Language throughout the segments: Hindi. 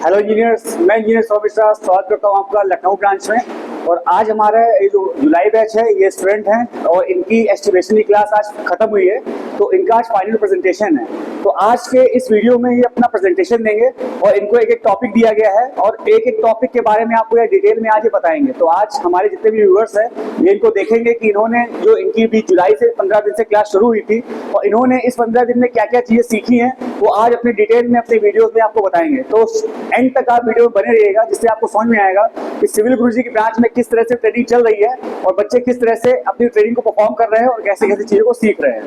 हेलो इंजीनियर्स, मैं इंजीनियर सौरभ मिश्रा स्वागत करता हूँ आपका लखनऊ ब्रांच में। और आज हमारा ये जो जुलाई बैच है ये स्टूडेंट हैं और इनकी एस्टिमेशन की क्लास आज खत्म हुई है, तो इनका आज फाइनल प्रेजेंटेशन है। तो आज के इस वीडियो में ये अपना प्रेजेंटेशन देंगे और इनको एक एक टॉपिक दिया गया है और एक एक टॉपिक के बारे में आपको ये डिटेल में आज ये बताएंगे। तो आज हमारे जितने भी व्यूअर्स हैं ये इनको देखेंगे कि इन्होंने जो इनकी भी जुलाई से 15 दिन से क्लास शुरू हुई थी और इन्होंने इस 15 दिन में क्या क्या चीज़ें सीखी हैं वो आज अपने डिटेल में अपने वीडियोस में आपको बताएंगे। तो एंड तक आप वीडियो में बने रहिएगा जिससे आपको समझ में आएगा कि सिविल गुरुजी की ब्रांच में किस तरह से ट्रेनिंग चल रही है और बच्चे किस तरह से अपनी ट्रेनिंग को परफॉर्म कर रहे हैं और कैसे कैसे चीज़ों को सीख रहे हैं।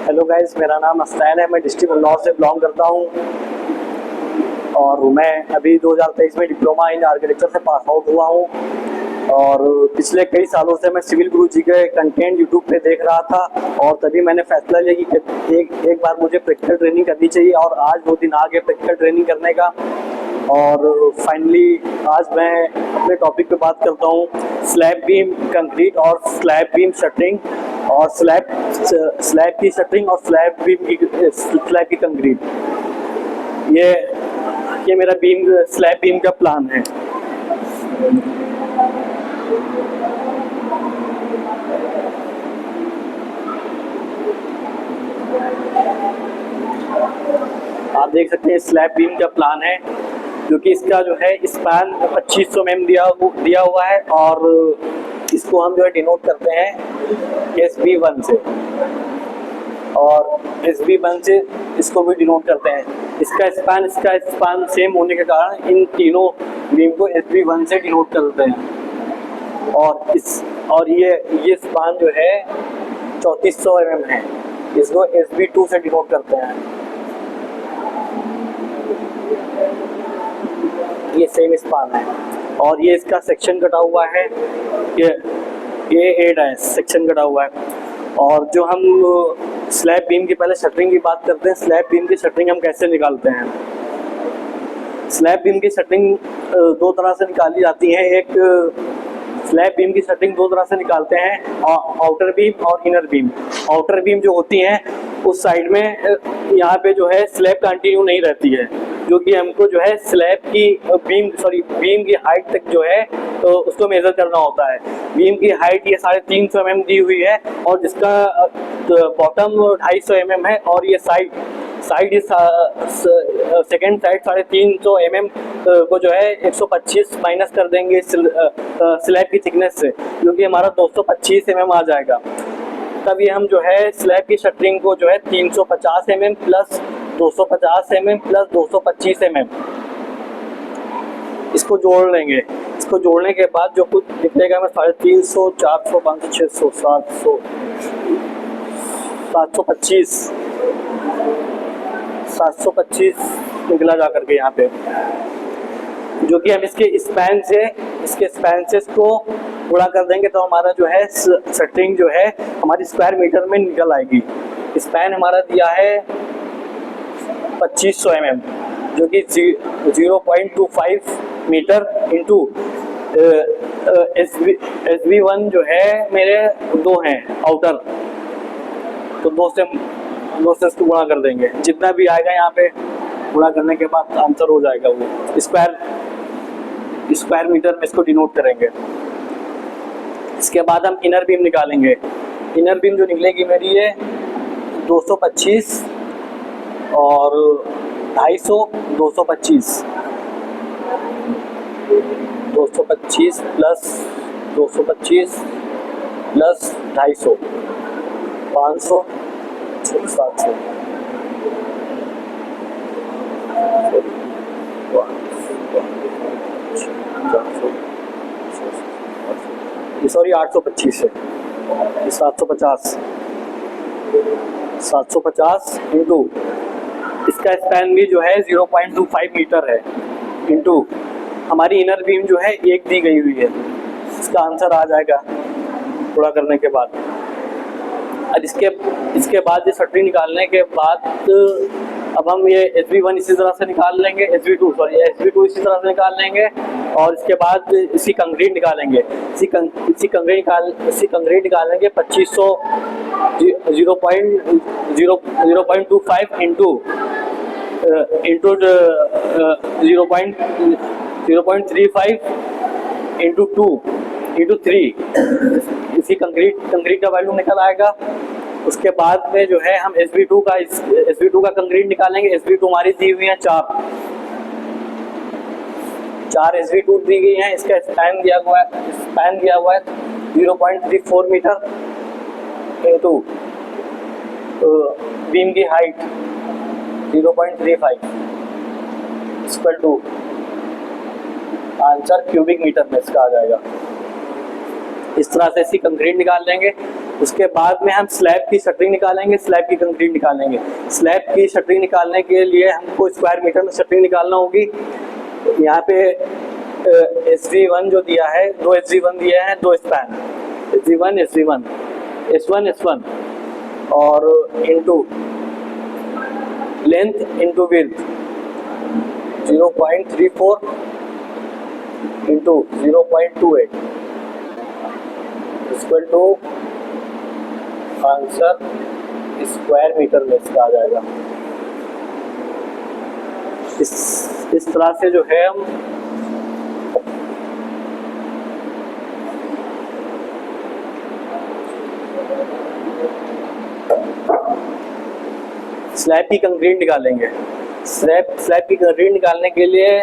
हेलो गाइस, मेरा नाम अस्तायन है। मैं डिस्ट्रिक्ट उन्नाव से बिलोंग करता हूँ और मैं अभी 2023 में डिप्लोमा इन आर्किटेक्चर से पास आउट हुआ हूँ। और पिछले कई सालों से मैं सिविल गुरुजी के कंटेंट यूट्यूब पे देख रहा था और तभी मैंने फैसला लिया कि एक बार मुझे प्रैक्टिकल ट्रेनिंग करनी चाहिए। और आज 2 दिन आ गए प्रैक्टिकल ट्रेनिंग करने का और फाइनली आज मैं अपने टॉपिक पे बात करता हूँ स्लैब बीम कंक्रीट और स्लैब बीम शटरिंग और स्लैब की शटरिंग और स्लैब की कंक्रीट। ये मेरा स्लैब बीम का प्लान है। आप देख सकते हैं स्लैब बीम का प्लान है जो कि इसका जो है स्पैन 2500 mm दिया हुआ है और इसको हम जो है डिनोट करते हैं SB1 से और SB1 से इसको भी डिनोट करते हैं। इसका स्पैन सेम होने के कारण इन तीनों बीम को SB1 से डिनोट करते हैं। और ये स्पैन जो है 3400 mm है, इसको SB2 से डिनोट करते हैं। ये सेम स्पान है और ये इसका सेक्शन कटा हुआ है, ये A' सेक्शन कटा हुआ है। और जो हम स्लैब बीम की पहले शटरिंग की बात करते हैं, स्लैब बीम की शटरिंग हम कैसे निकालते हैं। स्लैब बीम की शटरिंग 2 तरह से निकाली जाती है। एक स्लैब बीम की शटरिंग 2 तरह से निकालते हैं, आउटर बीम और इनर बीम। आउटर बीम जो होती है उस साइड में यहाँ पे जो है स्लैब कंटिन्यू नहीं रहती है, जो कि हमको जो है स्लैब की बीम की हाइट तक जो है तो उसको मेजर करना होता है। बीम की हाइट ये 350 mm दी हुई है और जिसका बॉटम 250 mm है और ये साइड सेकेंड साइड 350 mm को जो है 125 माइनस कर देंगे स्लैब की थिकनेस से, जो कि हमारा 225 mm आ जाएगा। तब ये हम जो है स्लैब की शटरिंग को जो है 350 mm plus 250 mm plus 225 mm इसको जोड़ लेंगे। इसको जोड़ने के बाद जो कुछ निकलेगा हमें 350, 400, 500, 600, 700, 725 निकला जा करके यहाँ पे, जो कि हम इसके स्पैन से इसको गुणा कर देंगे तो हमारा जो है शटरिंग जो है हमारी स्क्वायर मीटर में निकल आएगी। स्पैन हमारा दिया है 2500 mm, जो कि 0.25 मीटर इंटू SB1 जो है मेरे 2 हैं आउटर, तो 2 से इसको गुणा कर देंगे। जितना भी आएगा यहाँ पे गुणा करने के बाद आंसर हो जाएगा, वो स्क्वायर मीटर में इसको डिनोट करेंगे। इसके बाद हम इनर बीम निकालेंगे। इनर बीम जो निकलेगी मेरी ये 225 और 250, 225 प्लस 225 प्लस 250, 500, 700, सॉरी 825 है, 750 इंटू इसका स्पैन भी जो है 0.25 मीटर है इंटू हमारी इनर बीम जो है 1 दी गई हुई है। इसका आंसर आ जाएगा थोड़ा करने के बाद। अब इसके बाद ये शटरिंग निकालने के बाद अब हम ये SB1 इसी तरह से निकाल लेंगे, SB2 इसी तरह से निकाल लेंगे और इसके बाद इसी कंक्रीट निकालेंगे। इसी कंक्रीट निकालेंगे 2500 0.25 इंटू 0.35 इंटू 2 इंटू 3, इसी कंक्रीट का वैल्यू निकल आएगा। उसके बाद में जो है हम SB2 का कंक्रीट निकालेंगे। SB2 हमारी दी हुई है 4 SB2 दी गई हैं। इसका स्पैन दिया हुआ है 0.34 मीटर इंटू बीम की height 0.35 equal to answer cubic metre में इसका आ जाएगा। इस तरह से इसी कंक्रीट निकाल लेंगे। उसके बाद में हम स्लैब की शटरिंग निकालेंगे, स्लैब की कंक्रीट निकालेंगे। स्लैब की शटरिंग निकालने के लिए हमको स्क्वायर मीटर में शटरिंग निकालना होगी। यहाँ पे SG1 जो दिया है, 2 SG1 दिए हैं, 2 स्पैन S1 और into length into width 0.34 into 0.28 equal to answer square metre में इसका आ जाएगा। इस तरह से जो है हम स्लैब की कंक्रीट निकालेंगे। स्लैब की कंक्रीट निकालने के लिए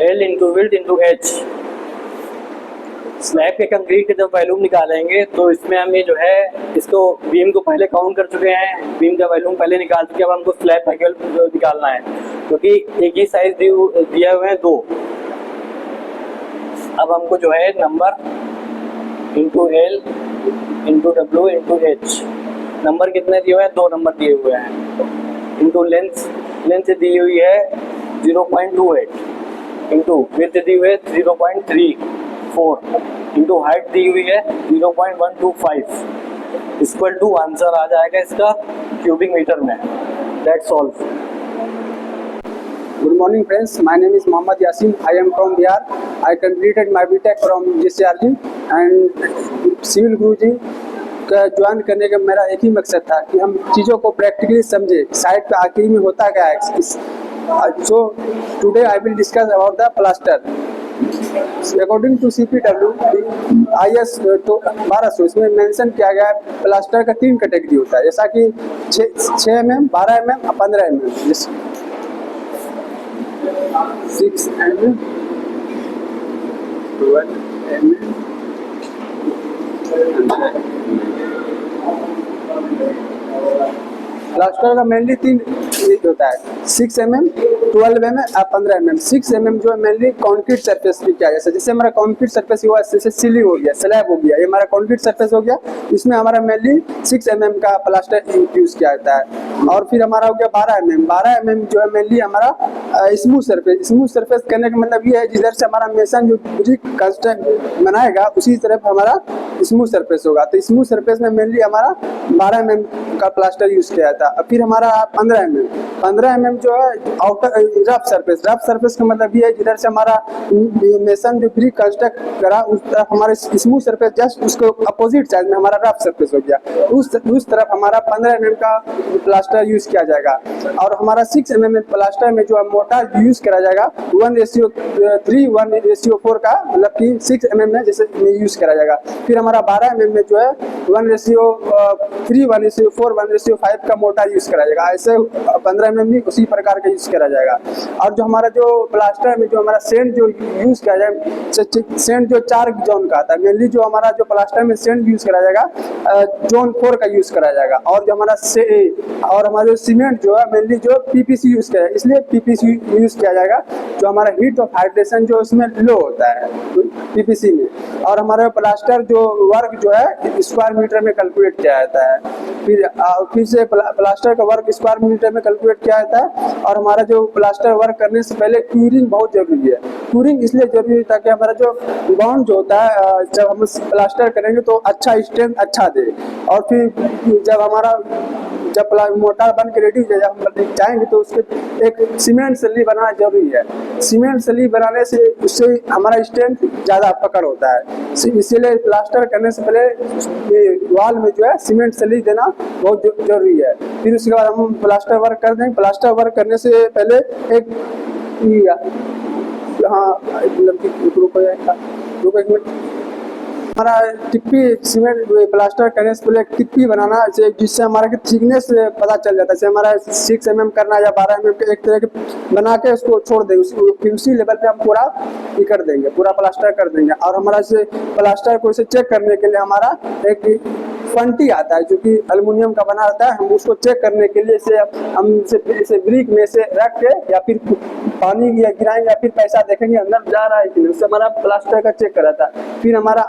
L into width into H। Slab के कंक्रीट के जब वैल्यूम निकालेंगे तो इसमें हम ये जो है इसको बीम को पहले काउंट कर चुके हैं, बीम का वैल्यूम पहले निकाल चुके हैं। अब हमको स्लैब का निकालना है क्योंकि एक ही साइज दिया हुए हैं 2। अब हमको जो है number into L into W into H, number कितने दिए हुए हैं? 2 नंबर दिए हुए हैं। इंटू लेंथ दी हुई है 0.28 इंटू विड्थ दी हुई है 0.34 इंटू हाइट दी हुई है 0.125 इक्वल टू आंसर आ जाएगा इसका क्यूबिक मीटर में। That's all. Good morning friends, my name is Mohammad Yasin. I am from Bihar. I completed my BTech from JCRG and civil Guruji का ज्वाइन करने का मेरा एक ही मकसद था कि हम चीज़ों को प्रैक्टिकली समझे, साइड पे आखिरी में होता क्या है। So today I will discuss about the plaster. According to CPW IS 1200 इसमें मेंशन किया गया है प्लास्टर का 3 कैटेगरी होता है, जैसा कि 6 mm, 12 mm और 15 mm। 6 mm, 12 mm, प्लास्टर का मेनली 3 होता है, 6 mm, 12 mm और 15 mm। 6 mm जो है मेनली कंक्रीट सरफेस पे किया गया, जैसे हमारा कंक्रीट सरफेस हुआ, जैसे सीलिंग हो गया, स्लैब हो गया, ये हमारा कंक्रीट सरफेस हो गया। इसमें हमारा मेनली 6 mm का प्लास्टर यूज किया जाता है। और फिर हमारा हो गया 12 mm। 12 mm जो है मेनली हमारा स्मूथ सरफेस करने का मतलब ये है जिधर से हमारा मेसन जो कंस्ट्रक्ट बनाएगा उसी तरफ हमारा स्मूथ सरफेस होगा। तो स्मूथ सरफेस में मेनली हमारा 12 mm का प्लास्टर यूज किया जाता है। फिर हमारा 15 mm जो है आउटर रफ सरफेस का मतलब ये है जिधर से हमारा मेसन जो ब्रिक कंस्ट्रक्ट करा उस तरफ हमारे स्मूथ सरफेस जस्ट उसको अपोजिट साइड में हमारा रफ सरफेस हो गया, उस तरफ हमारा 15 mm का प्लास्टर यूज किया जाएगा। और हमारा 6 mm प्लास्टर में जो मोटा यूज करा जाएगा 1:3 1:4 का, मतलब कि 6 mm में जैसे यूज करा जाएगा। फिर हमारा 12 mm में जो है 1:3 1:4 1:5 का मोटा यूज करा जाएगा। ऐसे 15 mm भी उसी प्रकार का यूज करा जाएगा। और जो हमारा जो प्लास्टर में जो हमारा सेंट जो यूज किया जाए, सेंट जो 4 जोन का आता है, मेनली जो हमारा जो प्लास्टर में सेंट यूज करा जाएगा जोन 4 का यूज करा जाएगा। और जो हमारा जो सीमेंट जो है मेनली जो PPC यूज किया है, इसलिए PPC यूज किया जाएगा। जो हमारा हीट ऑफ हाइड्रेशन जो इसमें लो होता है PPC में, और हमारा प्लास्टर जो वर्क जो है स्क्वायर मीटर में कैलकुलेट किया जाता है। फिर से प्लास्टर का वर्क स्क्वायर मीटर में कैलकुलेट किया जाता है। और हमारा जो प्लास्टर वर्क करने से पहले क्यूरिंग बहुत जरूरी है। क्यूरिंग इसलिए जरूरी है ताकि हमारा जो बॉन्ड जो होता है जब हम प्लास्टर करेंगे तो अच्छा स्ट्रेंथ अच्छा दे। और फिर जब मोटार बन के रेडी हो जाए, हम जाएंगे तो उसके एक सीमेंट सली बनाना जरूरी है। सीमेंट सली बनाने से उससे हमारा स्ट्रेंथ ज़्यादा पकड़ होता है। इसीलिए प्लास्टर करने से पहले वॉल में जो है सीमेंट सली देना बहुत जरूरी है। फिर उसके बाद हम प्लास्टर वर्क कर देंगे। प्लास्टर वर्क करने से पहले एक मिनट, हमारा टिप्पी सीमेंट प्लास्टर करने से पहले एक टिप्पी बनाना जिससे हमारा की थिकनेस पता चल जाता है। जैसे हमारा 6 mm करना या 12 mm के एक तरह के बना के उसको छोड़ देंगे, फिर उसी लेवल पे हम पूरा ये कर देंगे, पूरा प्लास्टर कर देंगे। और हमारा से प्लास्टर को इसे चेक करने के लिए हमारा एक फंटी आता है जो कि एल्युमिनियम का बना रहता है। हम उसको चेक करने के लिए इसे ब्रिक में से रख के या फिर पानी या गिराएंगे या फिर पैसा देखेंगे अंदर जा रहा है कि नहीं, उससे हमारा प्लास्टर का चेक कराता है। फिर हमारा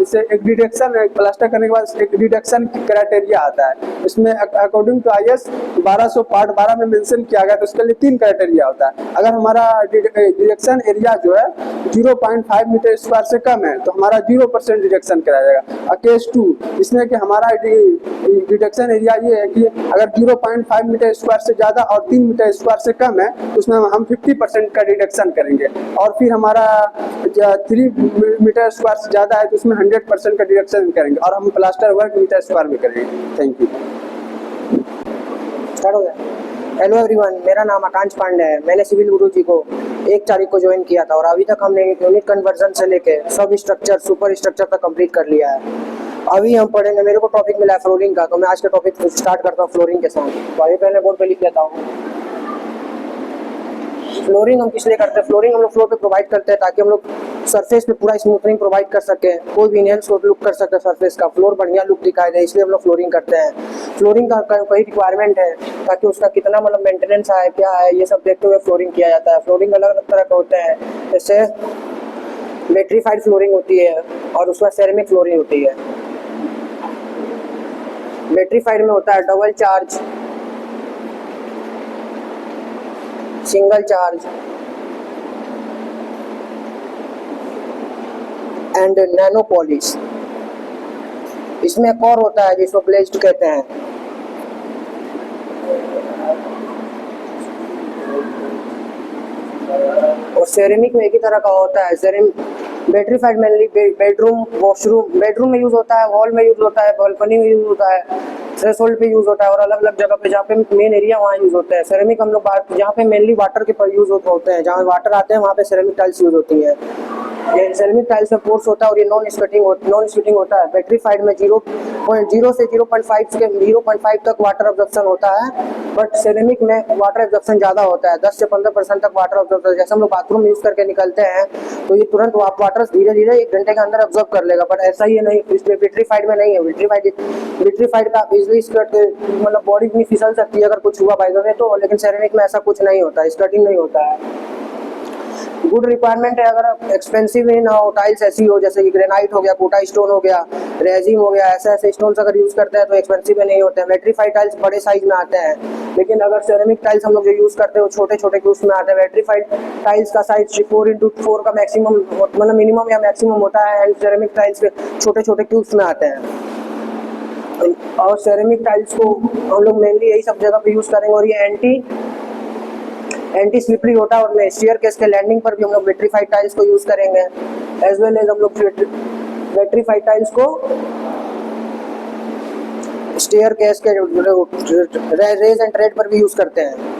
इसे एक डिडक्शन प्लास्टर करने के बाद एक डिडक्शन क्राइटेरिया आता है। इसमें अकॉर्डिंग टू IS 1200 पार्ट 12 में मेंशन किया गया, तो उसके लिए 3 क्राइटेरिया होता है। अगर हमारा डिडक्शन एरिया जो है 0.5 मीटर स्क्वायर से कम है तो हमारा 0% डिडक्शन कराया जाएगा। केस 2 इसमें कि हमारा डिडक्शन एरिया ये है कि अगर 0.5 मीटर स्क्वायर से ज़्यादा और 3 मीटर स्क्वायर से कम है तो उसमें हम 50% का डिडक्शन करेंगे। और फिर हमारा 3 मीटर स्क्वायर से ज़्यादा है तो उसमें 100% का डिडक्शन करेंगे। और हम प्लास्टर वर्क मीटर स्क्वायर में करेंगे। Thank you. स्टार्ट हो गया। हेलो एवरीवन, मेरा नाम आकांक्ष पांडे है। मैंने सिविल गुरुजी को 1 तारीख को ज्वाइन किया था और अभी तक हमने यूनिट कन्वर्जन से लेके सब स्ट्रक्चर सुपर स्ट्रक्चर तक कंप्लीट कर लिया है। अभी हम पढ़ेंगे, मेरे को टॉपिक मिला है फ्लोरिंग का, तो मैं आज का टॉपिक स्टार्ट करता हूँ फ्लोरिंग के साथ। तो अभी पहले बोर्ड पे लिख लेता हूँ। फ्लोरिंग हम किस लिए करते हैं? फ्लोरिंग हम लोग फ्लोर पे प्रोवाइड करते हैं ताकि हम लोग सरफेस पे पूरा स्मूथनिंग प्रोवाइड कर सकें, कोई भी इनहेंस लुक कर सके सरफेस का, फ्लोर बढ़िया लुक दिखाई दे, इसलिए हम लोग फ्लोरिंग करते हैं। फ्लोरिंग का कोई रिक्वायरमेंट है ताकि उसका कितना मतलब मेंटेनेंस है, क्या है, ये सब देखते हुए फ्लोरिंग किया जाता है। फ्लोरिंग अलग अलग तरह का होते हैं, जैसे मेट्रीफाइड फ्लोरिंग होती है और उसका सेरेमिक फ्लोरिंग होती है। मेट्रीफाइड में होता है double charge, single charge and nano polish. इसमें एक और होता है जिसको ग्लेज्ड कहते हैं। और सेरेमिक में एक ही तरह का होता है। बैटरीफाइड मेनली बेडरूम, वॉशरूम, बेडरूम में यूज होता है, वॉल में यूज होता है, बालकनी में यूज होता है, थ्रेशोल्ड पे यूज होता है और अलग अलग जगह पे जहाँ पे मेन एरिया वहाँ यूज होता है। सेरेमिक हम लोग जहाँ पे मेनली वाटर के यूज होते हैं, जहाँ वाटर आते हैं वहाँ पे सेरेमिक टाइल्स यूज होती है। ये सेरेमिक टाइल्स में पोर्स होता है और ये नॉन स्किटिंग होता है। बैटरीफाइड में 0.0 से 0.5 तक वाटर ऑब्जर्प्शन होता है, बट सेरेमिक में वाटर ऑब्जर्प्शन ज़्यादा होता है, 10 से 15% तक वाटर ऑब्जर्प्शन। जैसे हम लोग बाथरूम यूज करके निकलते हैं तो ये तुरंत वाटर धीरे धीरे 1 घंटे के अंदर ऑब्जर्व कर लेगा, बट ऐसा ही नहीं, इसमें बैटरीफाइड में नहीं है। बैटरीफाइड का बिजली स्कर्ट मतलब बॉडी इतनी फिसल सकती है अगर कुछ हुआ बाय द वे तो, लेकिन सेरेमिक में ऐसा कुछ नहीं होता, स्कर्टिंग नहीं होता है। गुड रिक्वायरमेंट है, अगर एक्सपेंसिव ही ना हो, टाइल्स ऐसी हो जैसे कि ग्रेनाइट हो गया, कोटा स्टोन हो गया, रेजिन हो गया, ऐसे स्टोन्स अगर यूज करते हैं तो एक्सपेंसिव नहीं होते हैं। बैटरीफाइड टाइल्स बड़े साइज में आते हैं, लेकिन अगर सेरेमिक टाइल्स हम लोग जो यूज करते हैं वो छोटे छोटे क्यूब्स में आते हैं। बैटरीफाइड टाइल्स का साइज 4x4 का मैक्सिमम मतलब मिनिमम या मैक्सिमम होता है, एंड सेरेमिक टाइल्स के छोटे छोटे क्यूब्स में आते हैं। और सेरेमिक टाइल्स को हम लोग मेनली यही सब जगह पे यूज करेंगे। और ये एंटी स्लिपरी होता है और मैं स्टेयर केस के लैंडिंग पर भी हम लोग बैटरीफाइड टाइल्स को यूज करेंगे, एज वेल एज हम लोग बैटरीफाइड टाइल्स को स्टेयर केस के रेज एंड ट्रेड पर भी यूज करते हैं।